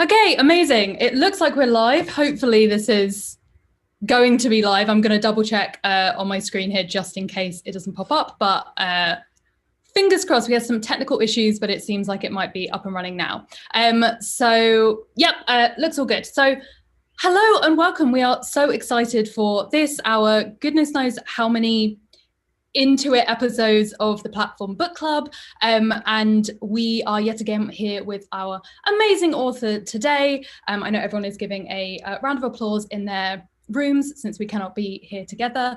Okay, amazing. It looks like we're live. Hopefully this is going to be live. I'm going to double check on my screen here just in case it doesn't pop up, but fingers crossed. We had some technical issues, but it seems like it might be up and running now. Looks all good. So hello and welcome. We are so excited for this, our goodness knows how many into it episodes of the Platform Book Club, and we are yet again here with our amazing author today. I know everyone is giving a round of applause in their rooms since we cannot be here together.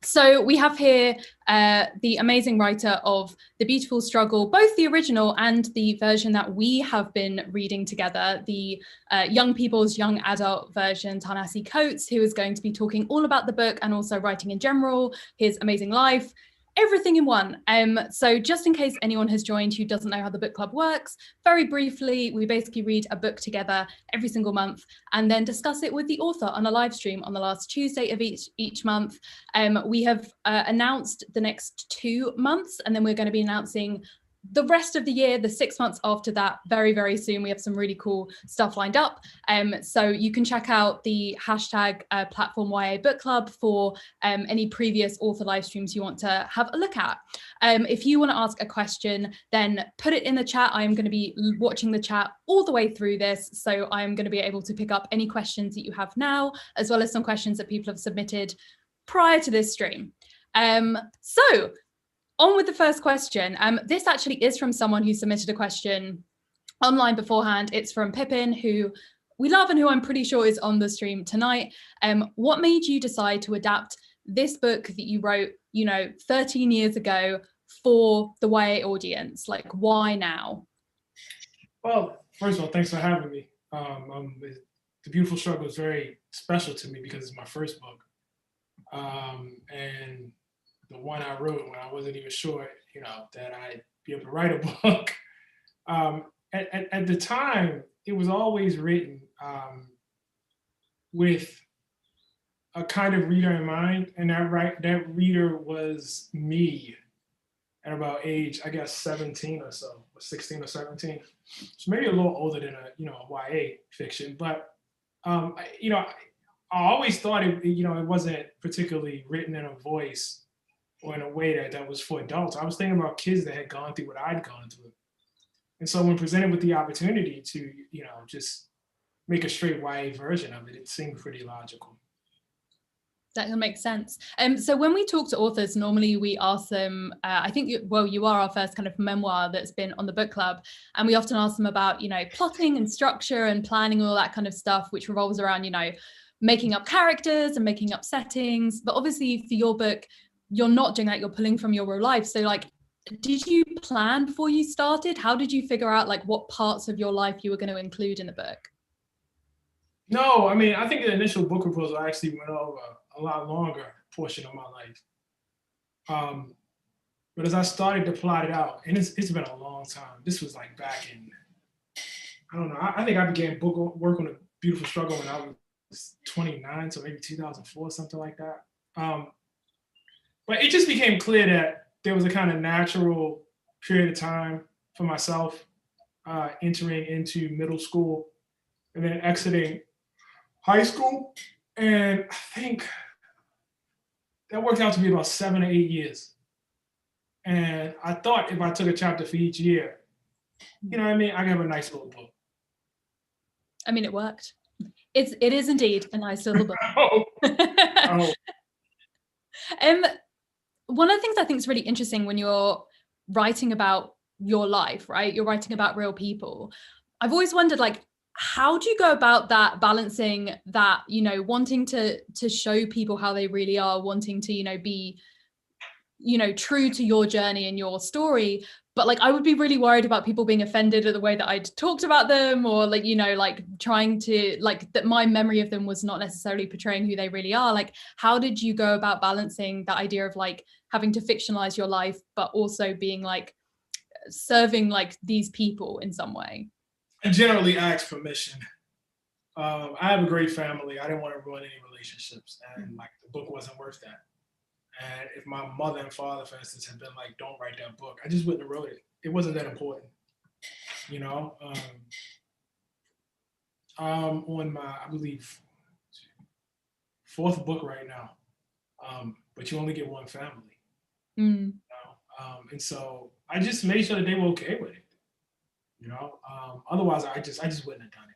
So we have here the amazing writer of The Beautiful Struggle, both the original and the version that we have been reading together, the young people's young adult version, Ta-Nehisi Coates, who is going to be talking all about the book and also writing in general, his amazing life, everything in one. So just in case anyone has joined who doesn't know how the book club works, very briefly, we basically read a book together every single month and then discuss it with the author on a live stream on the last Tuesday of each month. We have announced the next 2 months, and then we're going to be announcing the rest of the year, the 6 months after that, very, very soon. We have some really cool stuff lined up. So you can check out the hashtag Platform YA Book Club for any previous author live streams you want to have a look at. If you want to ask a question, then put it in the chat. I am going to be watching the chat all the way through this. So I am going to be able to pick up any questions that you have now, as well as some questions that people have submitted prior to this stream. So on with the first question. This actually is from someone who submitted a question online beforehand. It's from Pippin, who we love and who I'm pretty sure is on the stream tonight. What made you decide to adapt this book that you wrote, 13 years ago for the YA audience? Like, why now? Well, first of all, thanks for having me. The Beautiful Struggle is very special to me because it's my first book. And the one I wrote when I wasn't even sure, that I'd be able to write a book. At the time, it was always written with a kind of reader in mind, and that reader was me at about age, I guess, 17 or so, or 16 or 17. So maybe a little older than a YA fiction, but I always thought it wasn't particularly written in a voice or in a way that was for adults. I was thinking about kids that had gone through what I'd gone through. And so when presented with the opportunity to, just make a straight YA version of it, it seemed pretty logical. That makes sense. So when we talk to authors, normally we ask them, I think, you are our first kind of memoir that's been on the book club. And we often ask them about, plotting and structure and planning, all that kind of stuff, which revolves around, making up characters and making up settings. But obviously for your book, you're not doing that, you're pulling from your real life. So did you plan before you started? How did you figure out what parts of your life you were going to include in the book? No, I think the initial book proposal actually went over a lot longer portion of my life. But as I started to plot it out, and it's been a long time. This was back in, I don't know, I think I began work on The Beautiful Struggle when I was 29, so maybe 2004, something like that. But it just became clear that there was a kind of natural period of time for myself entering into middle school and then exiting high school. And I think that worked out to be about 7 or 8 years. And I thought if I took a chapter for each year, I could have a nice little book. It worked. It is indeed a nice little book. Oh. One of the things I think is really interesting when you're writing about your life, right? You're writing about real people. I've always wondered, how do you go about that, balancing that, wanting to show people how they really are, wanting to, be, true to your journey and your story. But I would be really worried about people being offended at the way that I'd talked about them, or trying to that my memory of them was not necessarily portraying who they really are. How did you go about balancing that idea of having to fictionalize your life, but also being serving these people in some way? I generally ask permission. I have a great family. I didn't want to ruin any relationships, and the book wasn't worth that. And if my mother and father, for instance, had been don't write that book, I just wouldn't have wrote it. It wasn't that important, On my, I believe, fourth book right now. But you only get one family. Mm. And so I just made sure that they were okay with it. Otherwise I just wouldn't have done it.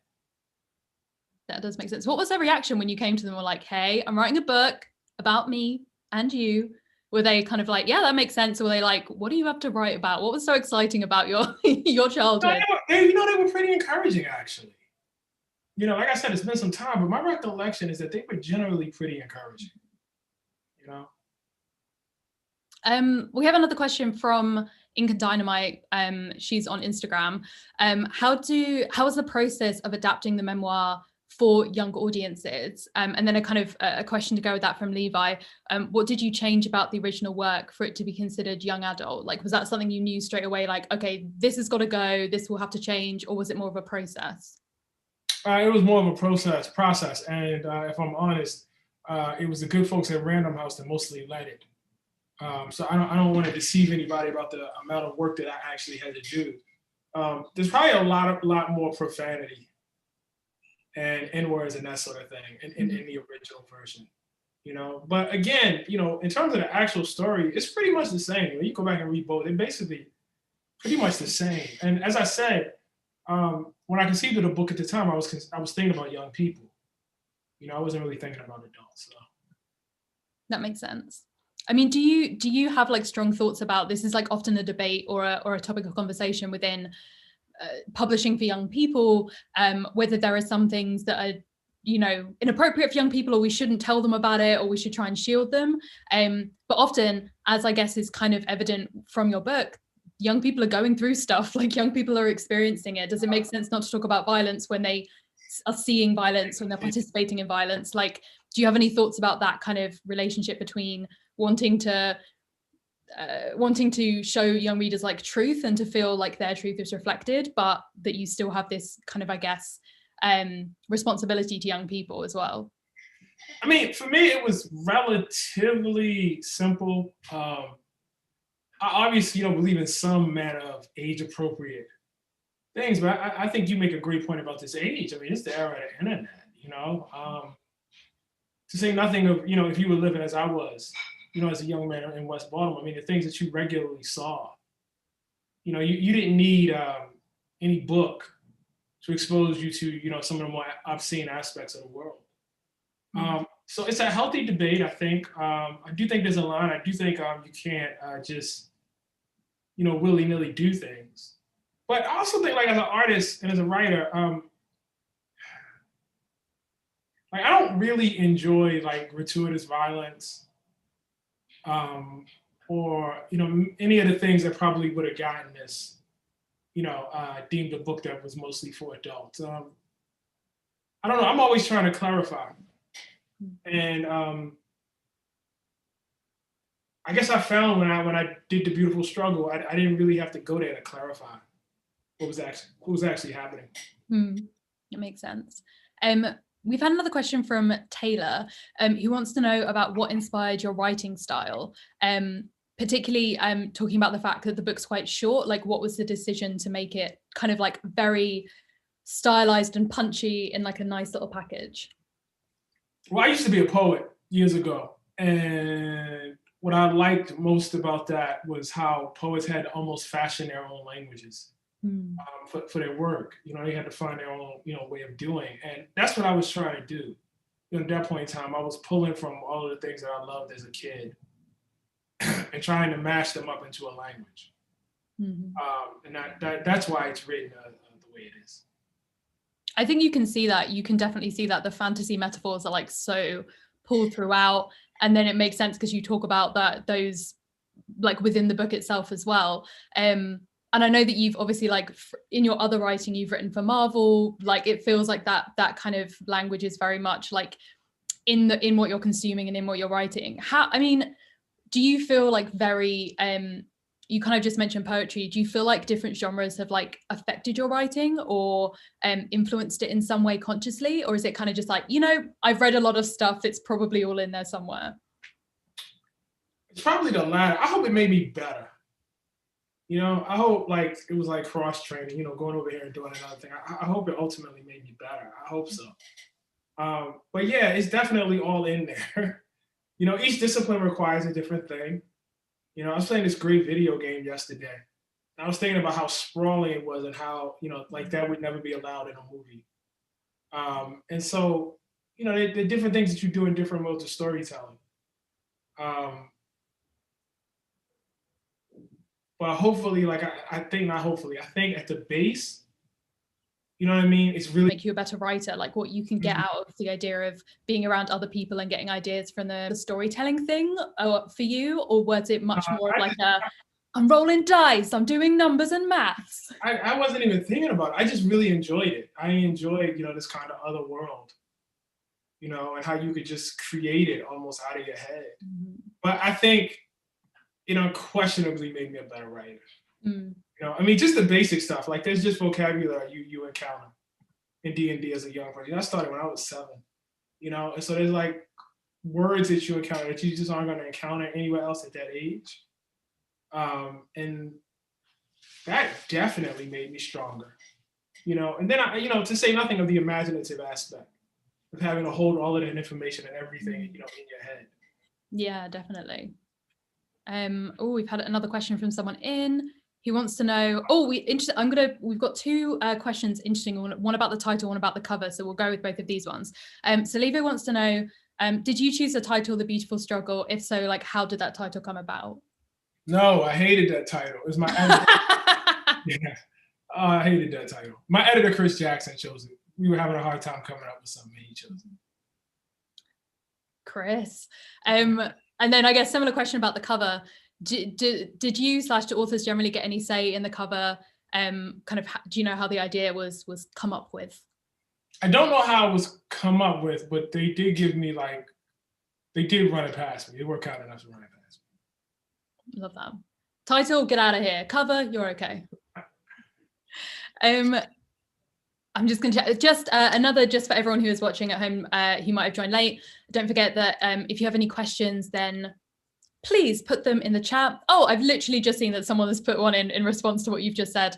That does make sense. What was their reaction when you came to them and were like, hey, I'm writing a book about me and you? Were they kind of like, yeah, that makes sense? Or were they like, what do you have to write about? What was so exciting about your your childhood? They were pretty encouraging, actually. Like I said, it's been some time, but my recollection is that they were generally pretty encouraging. We have another question from Ink and Dynamite. She's on Instagram. How was the process of adapting the memoir for young audiences? And then a question to go with that from Levi. What did you change about the original work for it to be considered young adult? Like, was that something you knew straight away? Like, okay, this has got to go, this will have to change, or was it more of a process? It was more of a process. And if I'm honest, it was the good folks at Random House that mostly led it. So I don't want to deceive anybody about the amount of work that I actually had to do. There's probably a lot more profanity and N-words and that sort of thing in the original version. But again, in terms of the actual story, it's pretty much the same. When you go back and read both, they're basically pretty much the same. And as I said, when I conceived of the book at the time, I was thinking about young people. I wasn't really thinking about adults. So. That makes sense. I mean, do you have like strong thoughts about this? Is like often a debate or a topic of conversation within publishing for young people, whether there are some things that are inappropriate for young people, or we shouldn't tell them about it, or we should try and shield them. But often, as I guess is kind of evident from your book, young people are going through stuff, like young people are experiencing it. Does it make sense not to talk about violence when they are seeing violence, when they're participating in violence? Like, do you have any thoughts about that kind of relationship between wanting to show young readers like truth and to feel like their truth is reflected, but that you still have this kind of, I guess, responsibility to young people as well? I mean, for me, it was relatively simple. I obviously believe in some manner of age-appropriate things, but I think you make a great point about this age. I mean, it's the era of the internet, to say nothing of, if you were living as I was, as a young man in West Baltimore, I mean, the things that you regularly saw, you didn't need any book to expose you to, some of the more obscene aspects of the world. So it's a healthy debate, I think. I do think there's a line. I do think you can't just, willy-nilly do things. But I also think, like, as an artist and as a writer, like, I don't really enjoy like gratuitous violence, or any of the things that probably would have gotten this, deemed a book that was mostly for adults. I don't know. I'm always trying to clarify, and I guess I found when I did The Beautiful Struggle, I didn't really have to go there to clarify what was actually happening. It makes sense. We've had another question from Taylor, who wants to know about what inspired your writing style, particularly talking about the fact that the book's quite short. Like, what was the decision to make it kind of like very stylized and punchy in like a nice little package? Well, I used to be a poet years ago, and what I liked most about that was how poets had to almost fashion their own languages. For their work, they had to find their own, way of doing, and that's what I was trying to do. At that point in time, I was pulling from all of the things that I loved as a kid and trying to mash them up into a language. And that's why it's written the way it is. I think you can see that. You can definitely see that the fantasy metaphors are like so pulled throughout, and then it makes sense because you talk about those like within the book itself as well. And I know that you've obviously, like, in your other writing, you've written for Marvel. Like, it feels like that kind of language is very much like in what you're consuming and in what you're writing. Do you feel like very you kind of just mentioned poetry. Do you feel like different genres have like affected your writing or influenced it in some way consciously, or is it kind of just like, I've read a lot of stuff, it's probably all in there somewhere? It's probably the latter. I hope it made me better. You know, I hope like it was like cross training, you know, going over here and doing another thing. I hope it ultimately made me better. I hope so. But yeah, it's definitely all in there. You know, each discipline requires a different thing. You know, I was playing this great video game yesterday. I was thinking about how sprawling it was and how, you know, like that would never be allowed in a movie. And so, you know, the different things that you do in different modes of storytelling. Um, but hopefully, like I think not hopefully, I think at the base, you know what I mean? It's really make you a better writer, like what you can get out of the idea of being around other people and getting ideas from the storytelling thing for you? Or was it much more of like I'm rolling dice, I'm doing numbers and maths? I wasn't even thinking about it. I just really enjoyed it. I enjoyed, you know, this kind of other world, you know, and how you could just create it almost out of your head. But I think it unquestionably made me a better writer. You know, I mean, just the basic stuff. Like there's just vocabulary you encounter in D&D as a young person. I started when I was 7, you know, and so there's like words that you encounter that you just aren't going to encounter anywhere else at that age. And that definitely made me stronger, you know. And then you know, to say nothing of the imaginative aspect of having to hold all of that information and everything, you know, in your head. Yeah, definitely. Oh, we've had another question from someone in. He wants to know. Oh, we've got 2 questions interesting. One about the title, one about the cover. So we'll go with both of these ones. So Levo wants to know: did you choose the title, "The Beautiful Struggle"? If so, like, how did that title come about? No, I hated that title. It was my editor. Yeah, I hated that title. My editor, Chris Jackson, chose it. We were having a hard time coming up with something. He chose it. Chris. And then I guess similar question about the cover. Did you / the authors generally get any say in the cover? Kind of, do you know how the idea was come up with? I don't know how it was come up with, but they did give me like, they did run it past me. They were kind enough to run it past me. Love that. Title, get out of here. Cover, you're okay. I'm just going to just for everyone who is watching at home who might have joined late. Don't forget that if you have any questions, then please put them in the chat. Oh, I've literally just seen that someone has put one in response to what you've just said.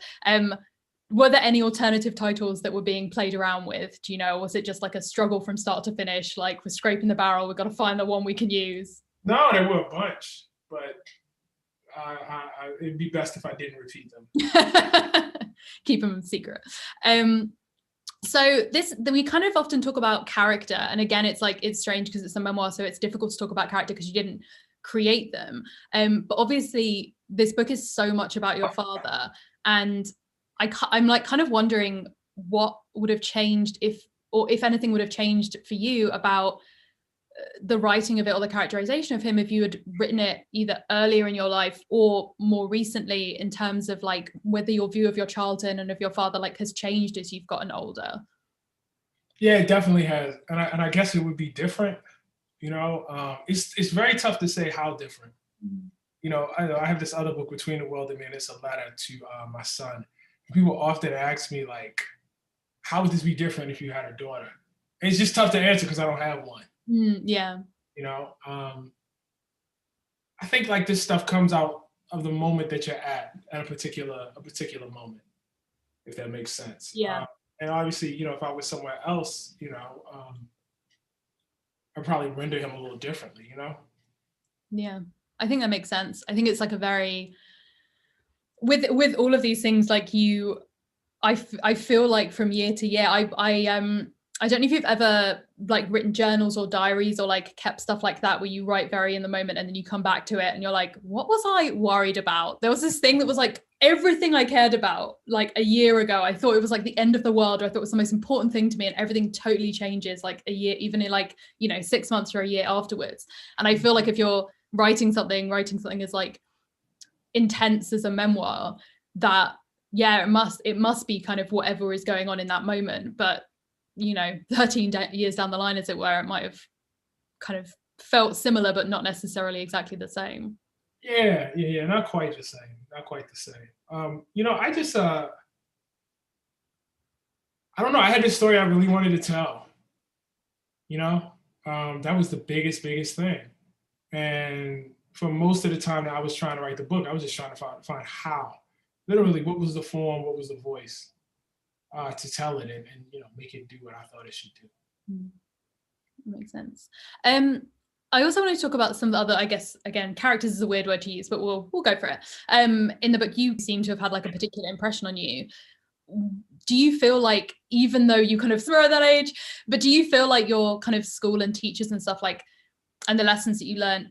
Were there any alternative titles that were being played around with? Do you know, or was it just like a struggle from start to finish? Like, we're scraping the barrel, we've got to find the one we can use. No, there were a bunch, but it'd be best if I didn't repeat them. Keep them secret. So we kind of often talk about character, and again, it's like, it's strange because it's a memoir, so it's difficult to talk about character because you didn't create them. But obviously, this book is so much about your father, and I'm like kind of wondering what would have changed if anything would have changed for you about the writing of it or the characterization of him if you had written it either earlier in your life or more recently, in terms of like whether your view of your childhood and of your father like has changed as you've gotten older. Yeah, it definitely has, and I guess it would be different. You know, it's very tough to say how different. You know, I have this other book, Between the World and Man. It's a letter to my son. People often ask me like, how would this be different if you had a daughter? And it's just tough to answer because I don't have one. Yeah. You know, I think like this stuff comes out of the moment that you're at a particular moment, if that makes sense. Yeah. And obviously, you know, if I was somewhere else, you know, I'd probably render him a little differently, you know? Yeah. I think that makes sense. I think it's like a very, with all of these things, like I feel like from year to year, I don't know if you've ever like written journals or diaries or like kept stuff like that where you write very in the moment and then you come back to it and you're like, what was I worried about? There was this thing that was like everything I cared about like a year ago. I thought it was like the end of the world, or I thought it was the most important thing to me, and everything totally changes like a year, even in like, you know, 6 months or a year afterwards. And I feel like if you're writing something is like intense as a memoir, that yeah, it must be kind of whatever is going on in that moment. But you know, 13 years down the line, as it were, it might have kind of felt similar, but not necessarily exactly the same. Yeah, not quite the same. You know, I just I don't know, I had this story I really wanted to tell. You know, that was the biggest thing. And for most of the time that I was trying to write the book, I was just trying to find how. Literally, what was the form, what was the voice to tell it and make it do what I thought it should do. Makes sense. I also want to talk about some of the other, I guess, again, characters is a weird word to use, but we'll go for it. In the book, you seem to have had like a particular impression on you. Do you feel like, even though you kind of throw at that age, but do you feel like your kind of school and teachers and stuff like, and the lessons that you learned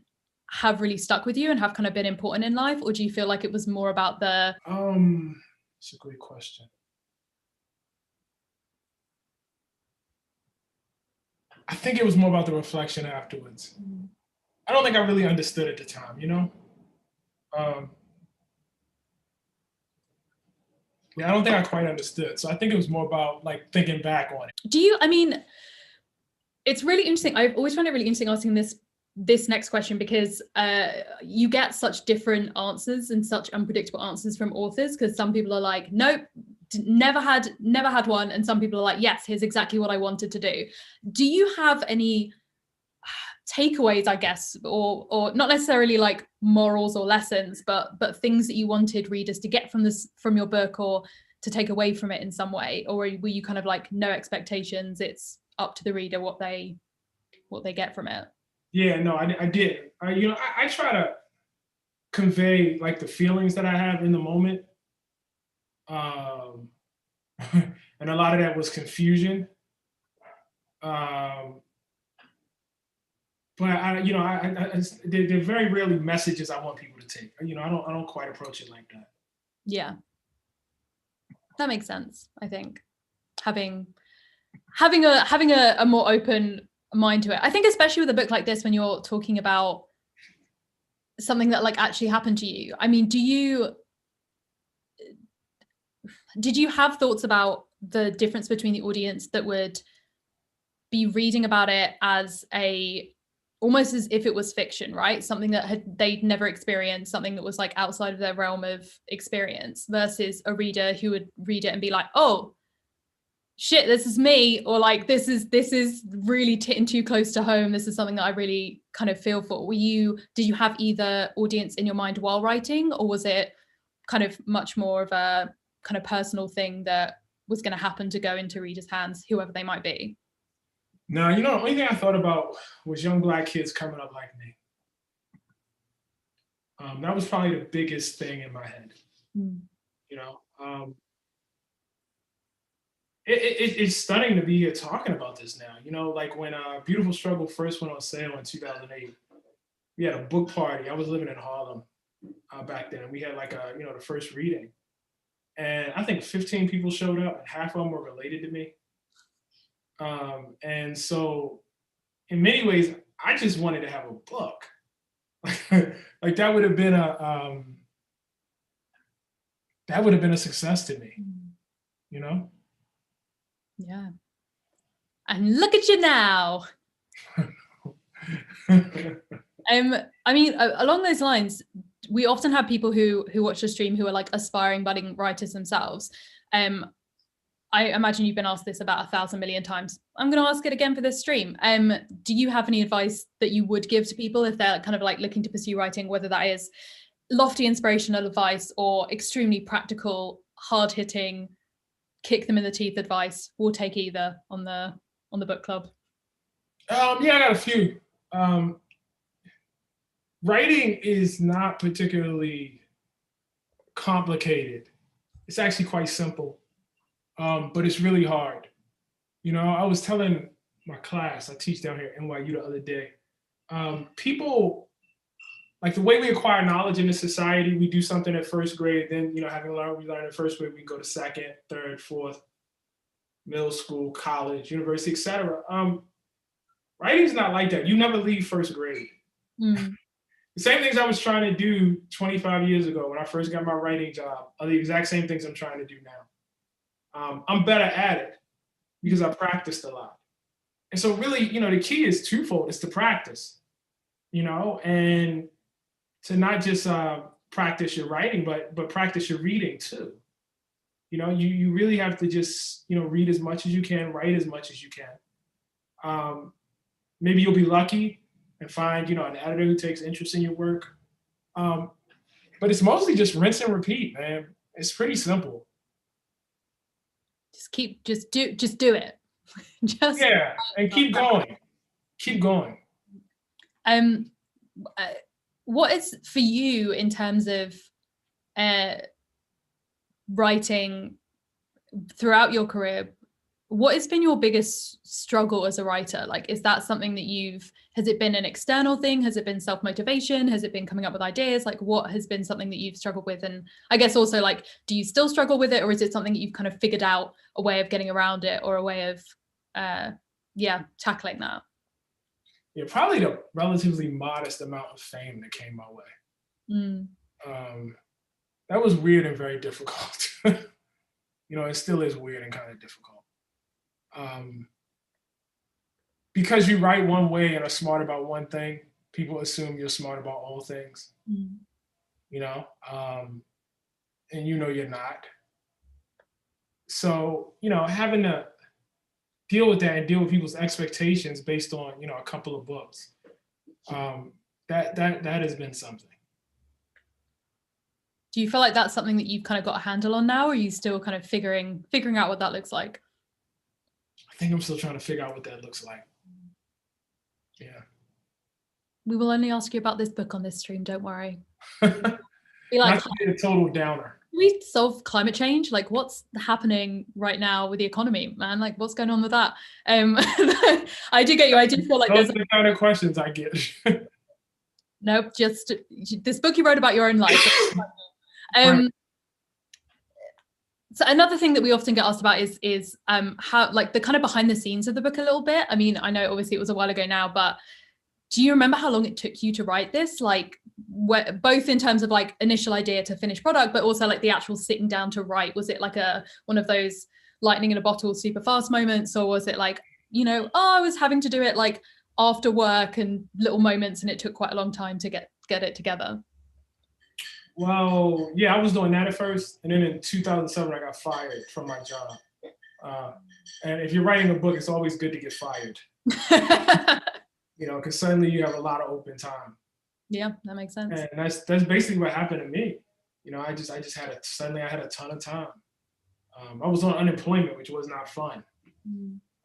have really stuck with you and have kind of been important in life? Or do you feel like it was more about the... It's a great question. I think it was more about the reflection afterwards. I don't think I really understood at the time, Yeah, I don't think I quite understood. So I think it was more about like thinking back on it. I mean, it's really interesting. I've always found it really interesting asking this next question because you get such different answers and such unpredictable answers from authors, because some people are like, nope, never had one, and some people are like, yes, here's exactly what I wanted to do. Do you have any takeaways, I guess, or not necessarily like morals or lessons, but things that you wanted readers to get from your book, or to take away from it in some way? Or were you kind of like, no expectations, it's up to the reader what they get from it? Yeah, no, I did. I try to convey like the feelings that I have in the moment. And a lot of that was confusion. But they're very rarely messages I want people to take. I don't quite approach it like that. Yeah, that makes sense. I think having a more open mind to it. I think especially with a book like this, when you're talking about something that like actually happened to you. I mean, did you have thoughts about the difference between the audience that would be reading about it as almost as if it was fiction, right? Something that they'd never experienced, something that was like outside of their realm of experience, versus a reader who would read it and be like, oh shit, this is me, or like this is really hitting too close to home, this is something that I really kind of feel for. Did you have either audience in your mind while writing, or was it kind of much more of a kind of personal thing that was going to happen to go into readers' hands, whoever they might be? No, the only thing I thought about was young Black kids coming up like me. That was probably the biggest thing in my head. It's stunning to be here talking about this now. Like when Beautiful Struggle first went on sale in 2008, we had a book party. I was living in Harlem back then. We had like the first reading. And I think 15 people showed up, and half of them were related to me. And so in many ways, I just wanted to have a book. Like that would have been a success to me, Yeah. And look at you now. I mean, along those lines, we often have people who watch the stream who are like aspiring budding writers themselves. I imagine you've been asked this about 1,000 million times. I'm going to ask it again for this stream. Do you have any advice that you would give to people if they're kind of like looking to pursue writing, whether that is lofty inspirational advice or extremely practical, hard-hitting, kick them in the teeth advice? We'll take either on the book club. Yeah, I got a few. Writing is not particularly complicated. It's actually quite simple. But it's really hard. I was telling my class, I teach down here at NYU the other day, people, like the way we acquire knowledge in this society, we do something at first grade, then, having learned, we learn at first grade, we go to second, third, fourth, middle school, college, university, etc. Writing's not like that. You never leave first grade. The same things I was trying to do 25 years ago when I first got my writing job are the exact same things I'm trying to do now. I'm better at it because I practiced a lot. And so really, the key is twofold. It's to practice, and to not just practice your writing, but practice your reading too. You really have to just, read as much as you can, write as much as you can. Maybe you'll be lucky and find, an editor who takes interest in your work. But it's mostly just rinse and repeat, man. It's pretty simple. Just do it. Yeah, and keep going. Keep going. What is for you in terms of writing throughout your career? What has been your biggest struggle as a writer? Like, is that something that has it been an external thing? Has it been self-motivation? Has it been coming up with ideas? Like, what has been something that you've struggled with? And I guess also, like, do you still struggle with it, or is it something that you've kind of figured out a way of getting around it, or a way of tackling that? Yeah, probably the relatively modest amount of fame that came my way. That was weird and very difficult. It still is weird and kind of difficult. Because you write one way and are smart about one thing, people assume you're smart about all things. And you're not. So, having to deal with that and deal with people's expectations based on, a couple of books, that has been something. Do you feel like that's something that you've kind of got a handle on now, or are you still kind of figuring out what that looks like? I think I'm still trying to figure out what that looks like. Yeah. We will only ask you about this book on this stream, don't worry. Be like, not to be a total downer. We solve climate change? Like, what's happening right now with the economy, man? Like, what's going on with that? I do get you. I do feel like those are the kind of questions I get. Nope, just this book you wrote about your own life. Right. So another thing that we often get asked about is how, like, the kind of behind the scenes of the book a little bit. I mean, I know obviously it was a while ago now, but do you remember how long it took you to write this? Like, both in terms of like initial idea to finished product, but also like the actual sitting down to write? Was it like one of those lightning in a bottle super fast moments, or was it like, I was having to do it like after work and little moments, and it took quite a long time to get it together? Well, yeah, I was doing that at first, and then in 2007 I got fired from my job. And if you're writing a book, it's always good to get fired. Because suddenly you have a lot of open time. Yeah, that makes sense. And that's basically what happened to me. I just had suddenly I had a ton of time. I was on unemployment, which was not fun.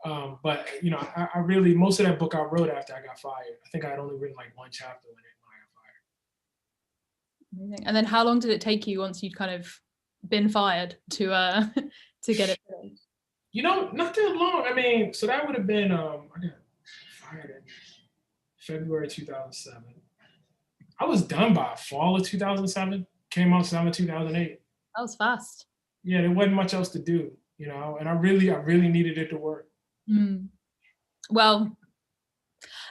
But I really, most of that book I wrote after I got fired. I think I had only written like one chapter when I got fired. Amazing. And then how long did it take you once you'd kind of been fired to get it finished? Not that long. I mean, so that would have been I got fired in February 2007. I was done by fall of 2007. Came out summer 2008. That was fast. Yeah, there wasn't much else to do, and I really needed it to work. Well,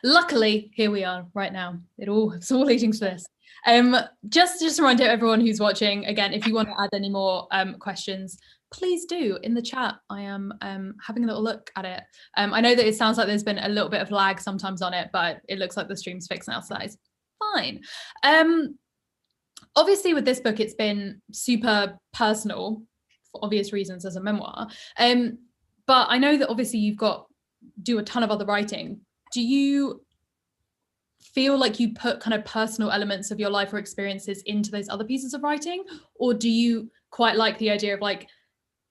luckily, here we are right now. It's all leading to this. Just a reminder to everyone who's watching, again, if you want to add any more questions, please do in the chat. I am having a little look at it. I know that it sounds like there's been a little bit of lag sometimes on it, but it looks like the stream's fixed now, so that is fine. Obviously with this book, it's been super personal for obvious reasons as a memoir. But I know that obviously you've do a ton of other writing. Do you feel like you put kind of personal elements of your life or experiences into those other pieces of writing? Or do you quite like the idea of like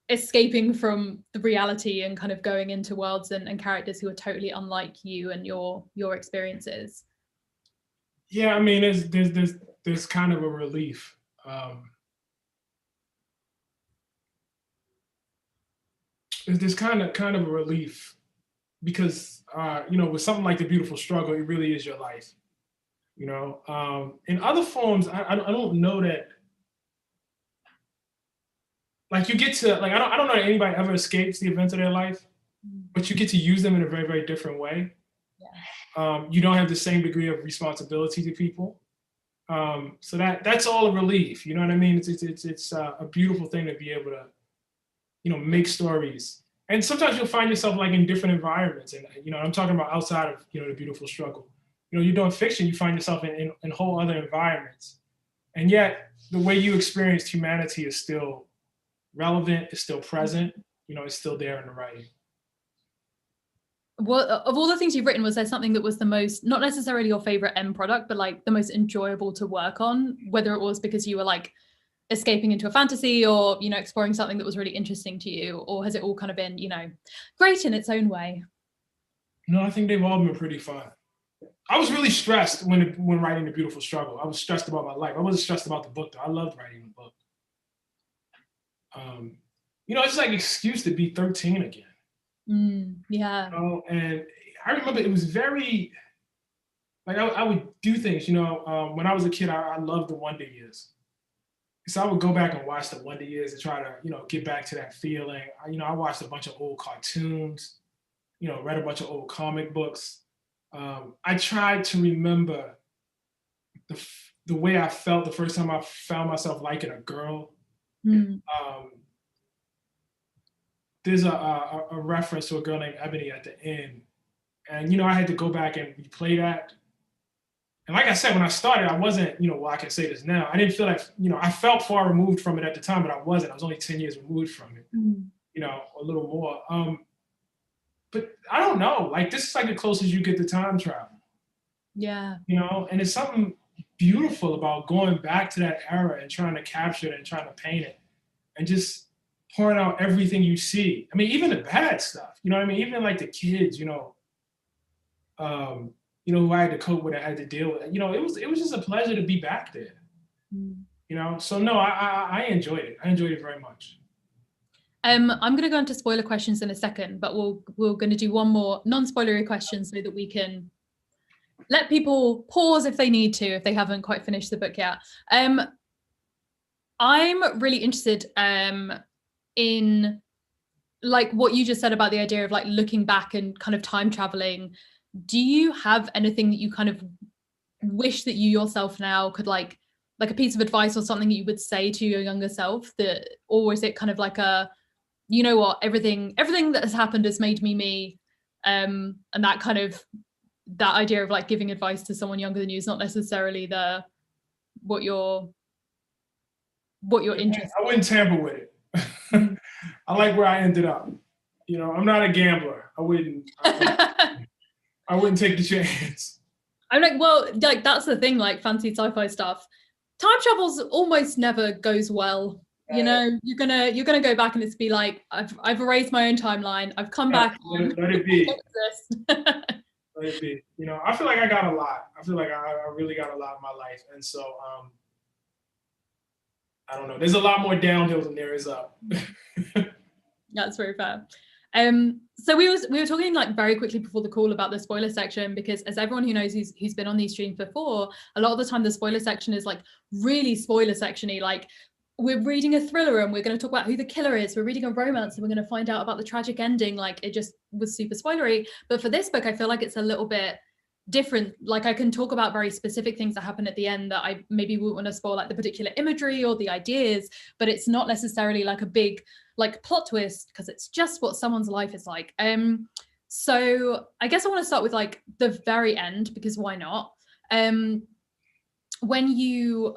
escaping from the reality and kind of going into worlds and characters who are totally unlike you and your experiences? Yeah, I mean, there's kind of a relief. There's kind of a relief because with something like The Beautiful Struggle, it really is your life. In other forms, I don't know that. Like you get to like I don't know that anybody ever escapes the events of their life, but you get to use them in a very, very different way. Yeah. You don't have the same degree of responsibility to people. So that's all a relief. You know what I mean? It's a beautiful thing to be able to, make stories. And sometimes you'll find yourself like in different environments. And, I'm talking about outside of, The Beautiful Struggle. You're doing fiction, you find yourself in whole other environments. And yet the way you experienced humanity is still relevant, it's still present, it's still there in the writing. What of all the things you've written, was there something that was the most, not necessarily your favorite end product, but like the most enjoyable to work on, whether it was because you were like escaping into a fantasy, or, you know, exploring something that was really interesting to you, or has it all kind of been, you know, great in its own way? No, I think they've all been pretty fun. I was really stressed when writing The Beautiful Struggle. I was stressed about my life. I wasn't stressed about the book though. I loved writing the book. You know, it's like an excuse to be 13 again. Yeah. You know? And I remember it was very, like I would do things, you know, when I was a kid, I loved the Wonder Years. So I would go back and watch the Wonder Years and try to, you know, get back to that feeling. You know, I watched a bunch of old cartoons, you know, read a bunch of old comic books. I tried to remember the way I felt the first time I found myself liking a girl. There's a reference to a girl named Ebony at the end. And, you know, I had to go back and replay that. And like I said, when I started, I wasn't, you know, well, I can say this now. I didn't feel like, you know, I felt far removed from it at the time, but I wasn't. I was only 10 years removed from it, you know, a little more. But I don't know, like this is like the closest you get to time travel. Yeah. You know, and it's something beautiful about going back to that era and trying to capture it and trying to paint it and just pouring out everything you see. I mean, even the bad stuff, you know what I mean? Even like the kids, who I had to cope with, I had to deal with. You know, it was just a pleasure to be back there. You know, so no, I enjoyed it. I enjoyed it very much. I'm going to go into spoiler questions in a second, but we're going to do one more non-spoilery question so that we can let people pause if they need to, if they haven't quite finished the book yet. I'm really interested in like what you just said about the idea of like looking back and kind of time traveling. Do you have anything that you kind of wish that you yourself now could like a piece of advice or something that you would say to your younger self, that, or is it kind of like a, you know what, everything that has happened has made me, and that kind of, that idea of like giving advice to someone younger than you is not necessarily what you're interested I wouldn't tamper with it. I like where I ended up. You know, I'm not a gambler. I wouldn't take the chance. I'm like, well, like that's the thing, like fancy sci-fi stuff. Time travel's almost never goes well. You know, you're gonna go back and it's be like, I've erased my own timeline. I've come back. Let it be. Let it be. You know, I feel like I got a lot. I feel like I really got a lot in my life, and so I don't know. There's a lot more downhill than there is up. That's very fair. So we were talking like very quickly before the call about the spoiler section, because as everyone who knows who's been on these streams before, a lot of the time the spoiler section is like really spoiler sectiony. Like we're reading a thriller and we're going to talk about who the killer is. We're reading a romance and we're going to find out about the tragic ending. Like it just was super spoilery. But for this book, I feel like it's a little bit different. Like I can talk about very specific things that happen at the end that I maybe wouldn't want to spoil, like the particular imagery or the ideas, but it's not necessarily like a big like plot twist, because it's just what someone's life is like. So I guess I want to start with like the very end, because why not? When you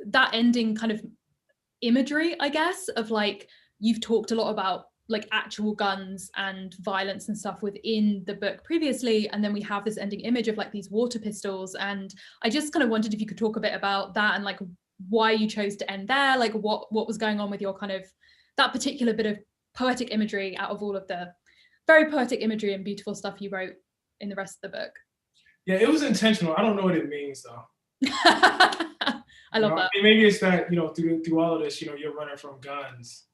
that ending kind of imagery, I guess, of like, you've talked a lot about like actual guns and violence and stuff within the book previously, and then we have this ending image of like these water pistols, and I just kind of wondered if you could talk a bit about that and like why you chose to end there, like what was going on with your kind of that particular bit of poetic imagery out of all of the very poetic imagery and beautiful stuff you wrote in the rest of the book. Yeah, it was intentional. I don't know what it means though. I love that. I mean, maybe it's that, you know, through all of this, you know, you're running from guns,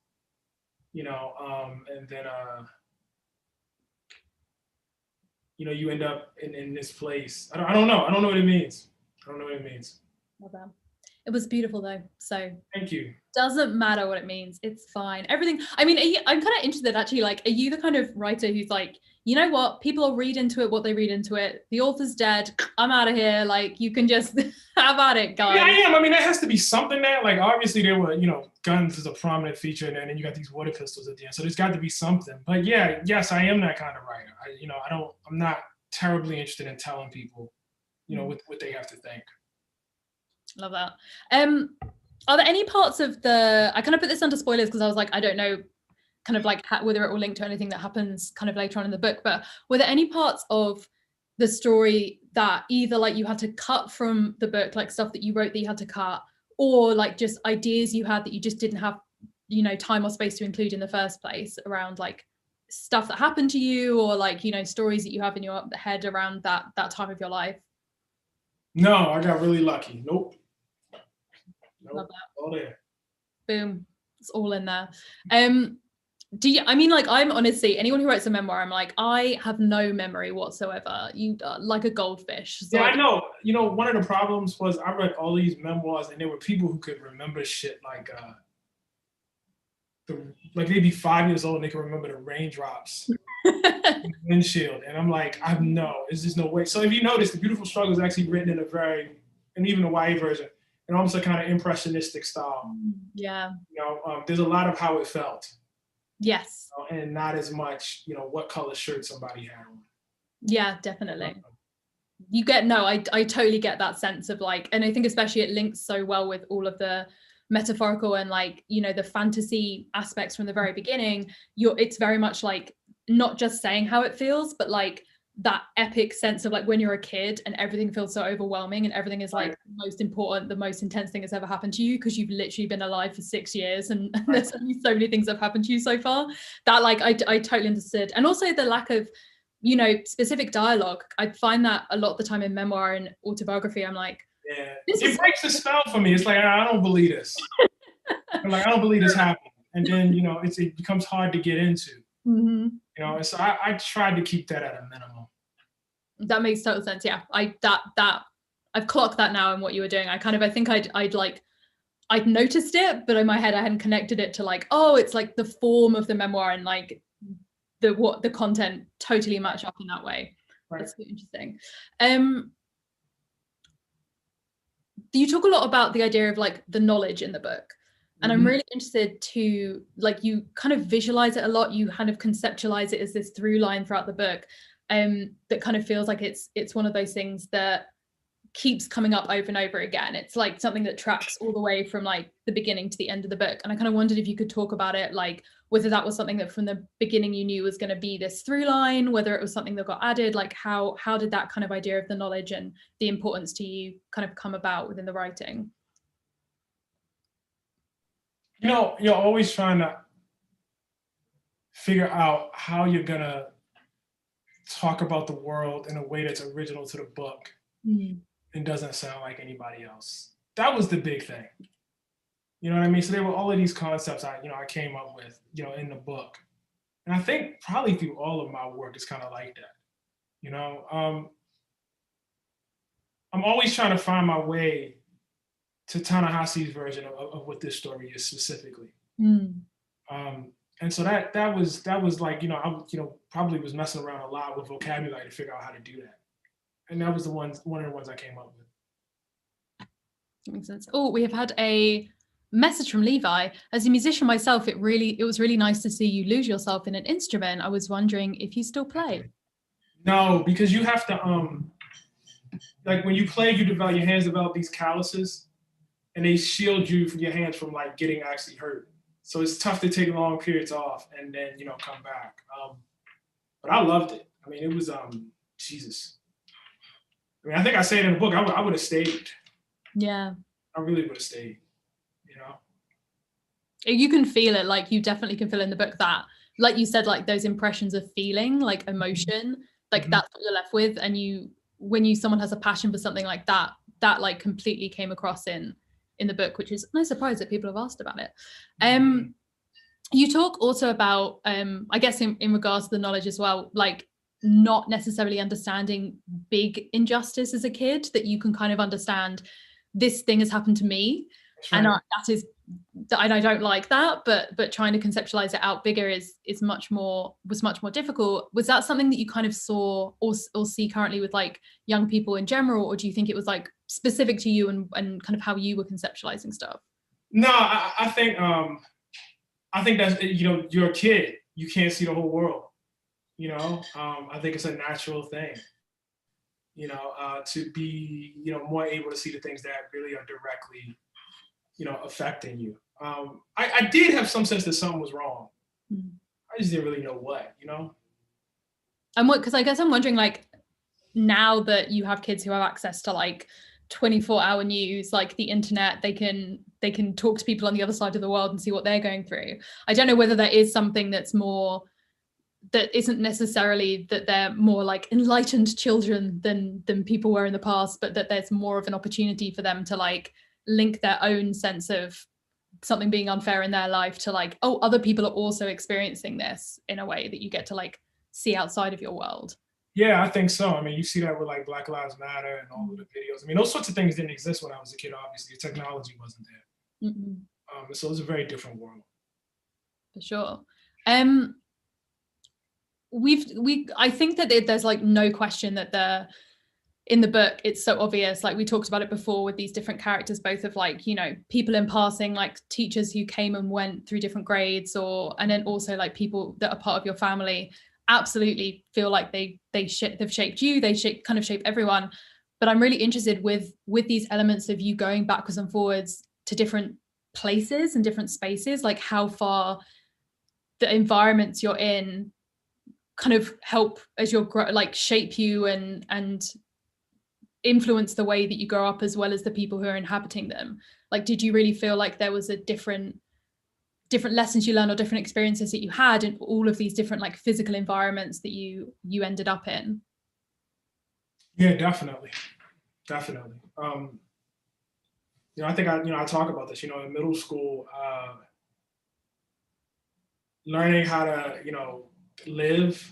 you know, and then you know, you end up in this place. I don't know. I don't know what it means. I don't know what it means. Love that. It was beautiful though. So thank you. Doesn't matter what it means. It's fine. Everything. I mean, I'm kind of interested actually, like, are you the kind of writer who's like, you know what, people read into it what they read into it. The author's dead. I'm out of here. Like, you can just have at it, guys. Yeah, I am. I mean, there has to be something there. Like, obviously there were, you know, guns is a prominent feature, and then you got these water pistols at the end. So there's got to be something. But yeah, yes, I am that kind of writer. I'm not terribly interested in telling people, you know, what they have to think. Love that. Are there any parts of the, I kind of put this under spoilers because I was like, I don't know kind of like whether it will link to anything that happens kind of later on in the book, but were there any parts of the story that either like you had to cut from the book, like stuff that you wrote that you had to cut, or like just ideas you had that you just didn't have, you know, time or space to include in the first place around like stuff that happened to you, or like, you know, stories that you have in your head around that time of your life? No, I got really lucky. Nope. Love that. All there. Boom, it's all in there. Do you, I mean, like, I'm honestly, anyone who writes a memoir, I'm like, I have no memory whatsoever. You like a goldfish. So yeah, I know. You know, one of the problems was I read all these memoirs and there were people who could remember shit like like they'd be 5 years old and they can remember the raindrops in the windshield. And I'm like, there's just no way. So if you notice, The Beautiful Struggle is actually written in a very, and even the YA version, in almost a kind of impressionistic style. Yeah. You know, there's a lot of how it felt. Yes. And not as much, you know, what color shirt somebody had on. Yeah, definitely. You get, no, I totally get that sense of like, and I think especially it links so well with all of the metaphorical and like, you know, the fantasy aspects from the very beginning. It's very much like not just saying how it feels, but like that epic sense of like when you're a kid and everything feels so overwhelming and everything is like the most important, the most intense thing that's ever happened to you because you've literally been alive for 6 years and there's only so many things that have happened to you so far. That like I totally understood. And also the lack of, you know, specific dialogue. I find that a lot of the time in memoir and autobiography, I'm like, yeah, it breaks the spell for me. It's like, I don't believe this. I'm like, I don't believe this happened. And then, you know, it becomes hard to get into. Mm-hmm. You know, so I tried to keep that at a minimum. That makes total sense. Yeah, I've clocked that now in what you were doing. I think I'd noticed it, but in my head I hadn't connected it to like, oh, it's like the form of the memoir and like the content totally match up in that way. Right. That's so interesting. You talk a lot about the idea of like the knowledge in the book. And I'm really interested to, like, you kind of visualize it a lot. You kind of conceptualize it as this through line throughout the book, that kind of feels like it's one of those things that keeps coming up over and over again. It's like something that tracks all the way from like the beginning to the end of the book. And I kind of wondered if you could talk about it, like whether that was something that from the beginning you knew was going to be this through line, whether it was something that got added, like how did that kind of idea of the knowledge and the importance to you kind of come about within the writing? You know, you're always trying to figure out how you're gonna talk about the world in a way that's original to the book and doesn't sound like anybody else. That was the big thing. You know what I mean? So there were all of these concepts I came up with, you know, in the book. And I think probably through all of my work, it's kind of like that. You know, I'm always trying to find my way to Ta-Nehisi's version of what this story is specifically. And so that was like, I probably was messing around a lot with vocabulary to figure out how to do that. And that was one of the ones I came up with. That makes sense. Oh, we have had a message from Levi. As a musician myself, it was really nice to see you lose yourself in an instrument. I was wondering if you still play. No, because you have to, like when you play, your hands develop these calluses and they shield you from your hands from like getting actually hurt. So it's tough to take long periods off and then, come back. But I loved it. I mean, it was, Jesus. I mean, I think I say it in the book, I would have stayed. Yeah. I really would have stayed, You can feel it, like you definitely can feel in the book that, like you said, like those impressions of feeling, like emotion, like that's what you're left with. And when someone has a passion for something like that like completely came across in the book, which is no surprise that people have asked about it. You talk also about, I guess in regards to the knowledge as well, like not necessarily understanding big injustice as a kid, that you can kind of understand this thing has happened to me. Right. And I don't like that, but trying to conceptualize it out bigger was much more difficult. Was that something that you kind of saw or see currently with like young people in general, or do you think it was like specific to you and kind of how you were conceptualizing stuff? No, I think that's, you're a kid, you can't see the whole world. I think it's a natural thing, to be, more able to see the things that really are directly, affecting you. I did have some sense that something was wrong. I just didn't really know what, you know? And what, because I guess I'm wondering, like, now that you have kids who have access to like 24-hour news, like the internet, they can talk to people on the other side of the world and see what they're going through. I don't know whether there is something that's more, that isn't necessarily that they're more like enlightened children than people were in the past, but that there's more of an opportunity for them to like link their own sense of something being unfair in their life to like, oh, other people are also experiencing this, in a way that you get to like see outside of your world. Yeah, I think so. I mean, you see that with like Black Lives Matter and all of the videos. I mean, those sorts of things didn't exist when I was a kid, obviously. The technology wasn't there. So it was a very different world. For sure. I think that there's like no question that in the book it's so obvious, like we talked about it before with these different characters, both of like, you know, people in passing, like teachers who came and went through different grades, and then also like people that are part of your family absolutely feel like they've shaped you, kind of shape everyone. But I'm really interested with these elements of you going backwards and forwards to different places and different spaces, like how far the environments you're in kind of help as you're like shape you and influence the way that you grow up, as well as the people who are inhabiting them. Like, did you really feel like there was a different lessons you learned or different experiences that you had in all of these different like physical environments that you ended up in? Yeah, definitely. You know, I think I talk about this, you know, in middle school, learning how to, you know, live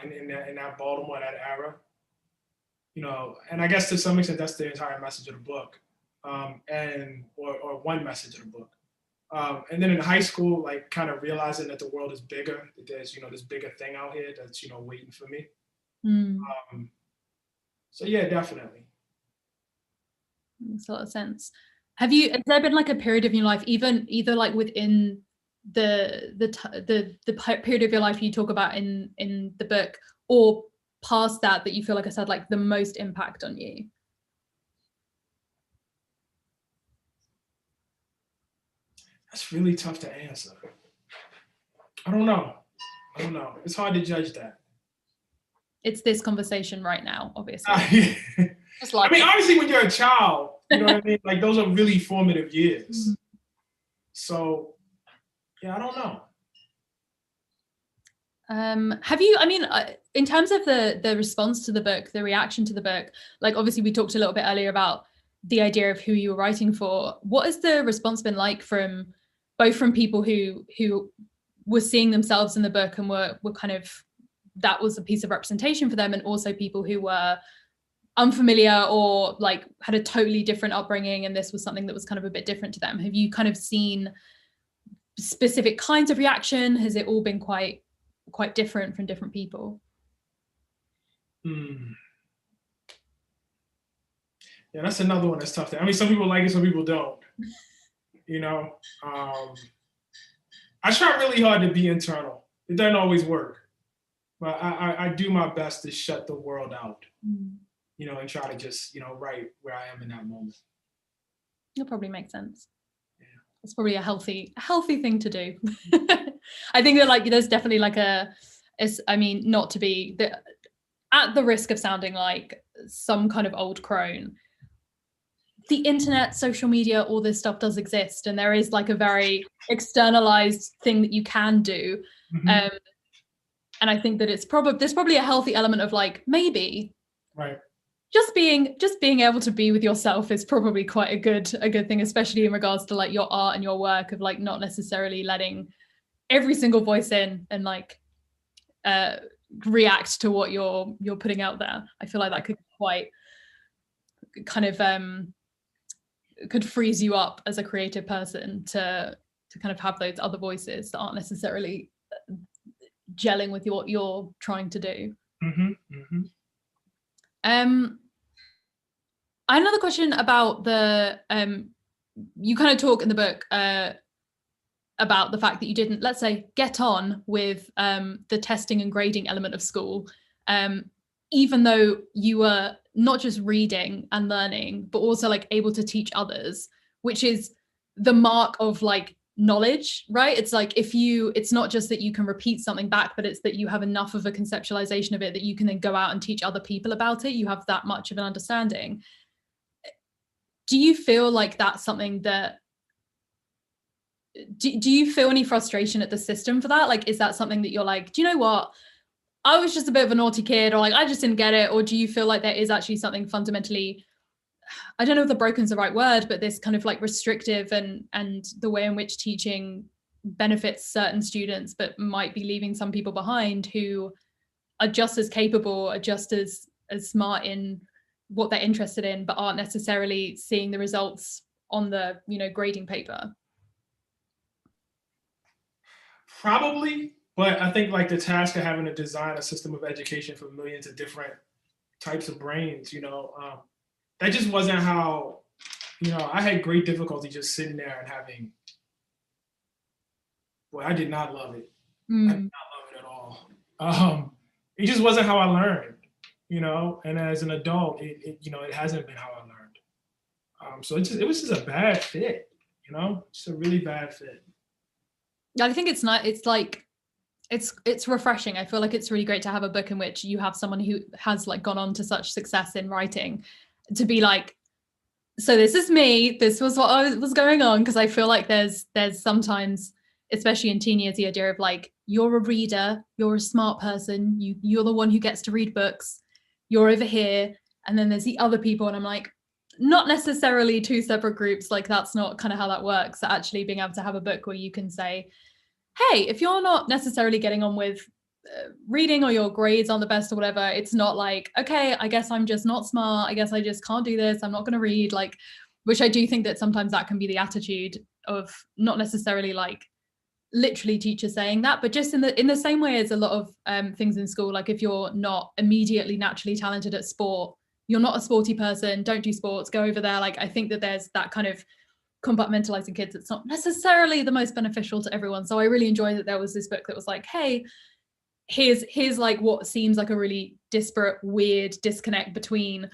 in that Baltimore, that era, you know, and I guess to some extent that's the entire message of the book, or one message of the book. And then in high school, like kind of realizing that the world is bigger, that there's, you know, this bigger thing out here that's, you know, waiting for me. So yeah, definitely. Makes a lot of sense. Has there been like a period of your life, either like within the period of your life you talk about in the book, or past that you feel like has had like the most impact on you? That's really tough to answer. I don't know. It's hard to judge that. It's this conversation right now, obviously. Just like, I mean, obviously when you're a child, you know what I mean? Like those are really formative years. So yeah, I don't know. Have you, I mean, in terms of the response to the book, the reaction to the book, like obviously we talked a little bit earlier about the idea of who you were writing for. What has the response been like from people who were seeing themselves in the book and were kind of, that was a piece of representation for them, and also people who were unfamiliar or like had a totally different upbringing and this was something that was kind of a bit different to them? Have you kind of seen specific kinds of reaction? Has it all been quite different from different people? Yeah, that's another one that's tough. I mean, some people like it, some people don't. You know, I try really hard to be internal. It doesn't always work, but I do my best to shut the world out, you know, and try to just, you know, write where I am in that moment. That probably makes sense. Yeah. It's probably a healthy thing to do. I think that like there's definitely like I mean, not to be at the risk of sounding like some kind of old crone, the internet, social media, all this stuff does exist, and there is like a very externalized thing that you can do. And I think that there's probably a healthy element of like, maybe right, just being able to be with yourself is probably quite a good thing, especially in regards to like your art and your work, of like not necessarily letting every single voice in and like react to what you're putting out there. I feel like that could quite kind of could freeze you up as a creative person to kind of have those other voices that aren't necessarily gelling with what you're trying to do. Another question about the you kind of talk in the book about the fact that you didn't, let's say, get on with the testing and grading element of school, even though you were not just reading and learning, but also like able to teach others, which is the mark of like knowledge, right? It's like it's not just that you can repeat something back, but it's that you have enough of a conceptualization of it that you can then go out and teach other people about it. You have that much of an understanding. Do you feel like that's something that, do you feel any frustration at the system for that? Like, is that something that you're like, do you know what? I was just a bit of a naughty kid, or like, I just didn't get it. Or do you feel like there is actually something fundamentally, I don't know if the broken is the right word, but this kind of like restrictive and the way in which teaching benefits certain students, but might be leaving some people behind who are just as capable, are just as smart in what they're interested in, but aren't necessarily seeing the results on the, grading paper? Probably, but I think like the task of having to design a system of education for millions of different types of brains, that just wasn't how, I had great difficulty just sitting there and having, boy, I did not love it. I did not love it at all. It just wasn't how I learned, and as an adult, it hasn't been how I learned. So it was just a bad fit, just a really bad fit. I think it's not, it's like, it's refreshing. I feel like it's really great to have a book in which you have someone who has like gone on to such success in writing to be like, so this is me, this was what was going on. Because I feel like there's sometimes, especially in teen years, the idea of like, you're a reader, you're a smart person, you're the one who gets to read books, you're over here, and then there's the other people, and I'm like, not necessarily two separate groups. Like, that's not kind of how that works. So actually being able to have a book where you can say, hey, if you're not necessarily getting on with reading, or your grades aren't the best or whatever, it's not like, okay, I guess I'm just not smart, I guess I just can't do this, I'm not going to read, like, which I do think that sometimes that can be the attitude of not necessarily like literally teachers saying that, but just in the same way as a lot of things in school, like if you're not immediately naturally talented at sport, you're not a sporty person, don't do sports, go over there. Like, I think that there's that kind of compartmentalizing kids, it's not necessarily the most beneficial to everyone. So I really enjoyed that there was this book that was like, hey, here's like what seems like a really disparate, weird disconnect between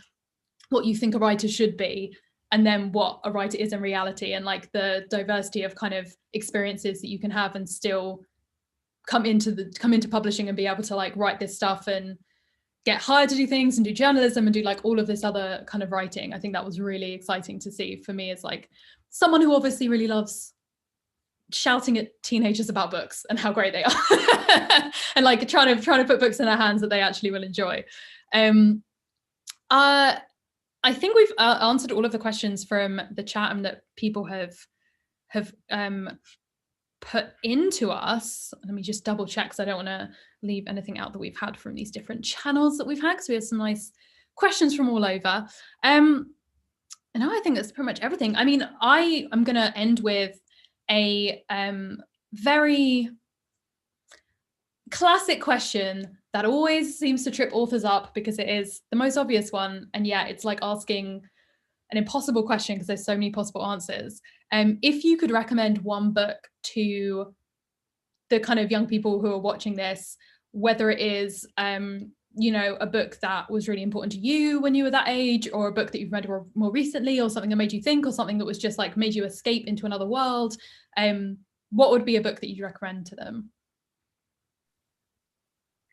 what you think a writer should be and then what a writer is in reality, and like the diversity of kind of experiences that you can have and still come into publishing and be able to like write this stuff and get hired to do things and do journalism and do like all of this other kind of writing. I think that was really exciting to see for me as like someone who obviously really loves shouting at teenagers about books and how great they are and like trying to put books in their hands that they actually will enjoy. I think we've answered all of the questions from the chat and that people have put into us. Let me just double check, because I don't want to leave anything out that we've had from these different channels that we've had, because we have some nice questions from all over. And now I think that's pretty much everything. I mean, I am going to end with a very classic question that always seems to trip authors up because it is the most obvious one, and yet it's like asking an impossible question because there's so many possible answers. If you could recommend one book to the kind of young people who are watching this, whether it is a book that was really important to you when you were that age, or a book that you've read more recently, or something that made you think, or something that was just like made you escape into another world, what would be a book that you'd recommend to them?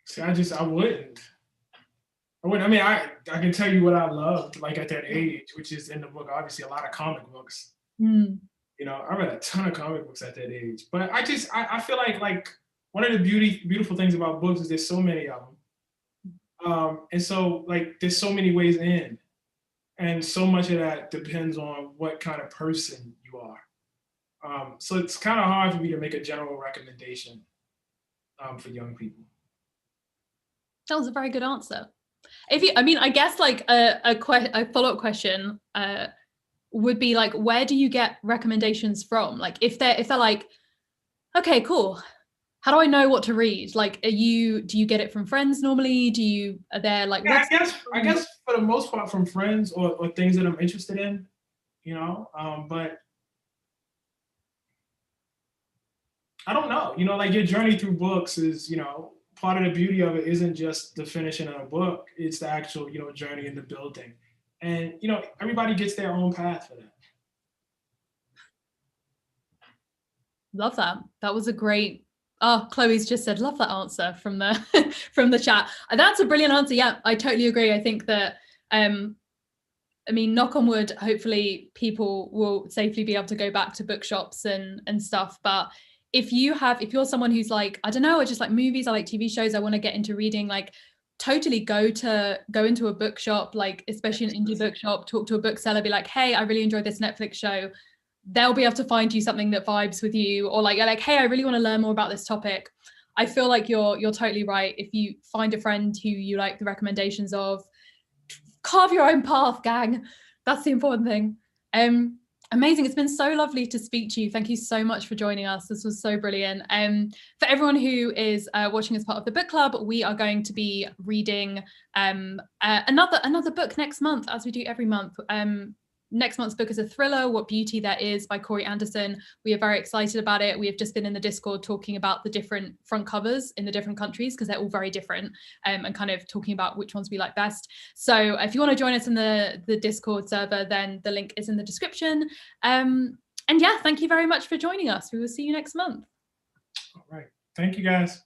See, I wouldn't. I mean, I can tell you what I loved, like at that age, which is in the book, obviously a lot of comic books. I read a ton of comic books at that age. But I feel like one of the beautiful things about books is there's so many of them. And so like there's so many ways in. And so much of that depends on what kind of person you are. So it's kind of hard for me to make a general recommendation for young people. That was a very good answer. I guess like a follow-up question would be like, where do you get recommendations from? Like if they're like, okay, cool, how do I know what to read? Like, do you get it from friends normally? Are there like I guess for the most part from friends or things that I'm interested in, but I don't know, like your journey through books is, part of the beauty of it isn't just the finishing of a book, it's the actual, journey in the building. And, everybody gets their own path for that. Love that. That was a great. Oh, Chloe's just said, love that answer from the from the chat. That's a brilliant answer. Yeah, I totally agree. I think that I mean, knock on wood, hopefully people will safely be able to go back to bookshops and stuff. But if you're someone who's like, I don't know, I just like movies, I like TV shows, I want to get into reading, like totally go into a bookshop, like especially an indie bookshop, talk to a bookseller, be like, hey, I really enjoyed this Netflix show. They'll be able to find you something that vibes with you, or like you're like, hey, I really want to learn more about this topic. I feel like you're totally right. If you find a friend who you like the recommendations of, carve your own path, gang. That's the important thing. Amazing. It's been so lovely to speak to you. Thank you so much for joining us. This was so brilliant. For everyone who is watching as part of the book club, we are going to be reading another book next month, as we do every month. Next month's book is a thriller, What Beauty There Is by Corey Anderson. We are very excited about it. We have just been in the Discord talking about the different front covers in the different countries, because they're all very different, and kind of talking about which ones we like best. So if you want to join us in the Discord server, then the link is in the description. And yeah, thank you very much for joining us. We will see you next month. All right. Thank you, guys.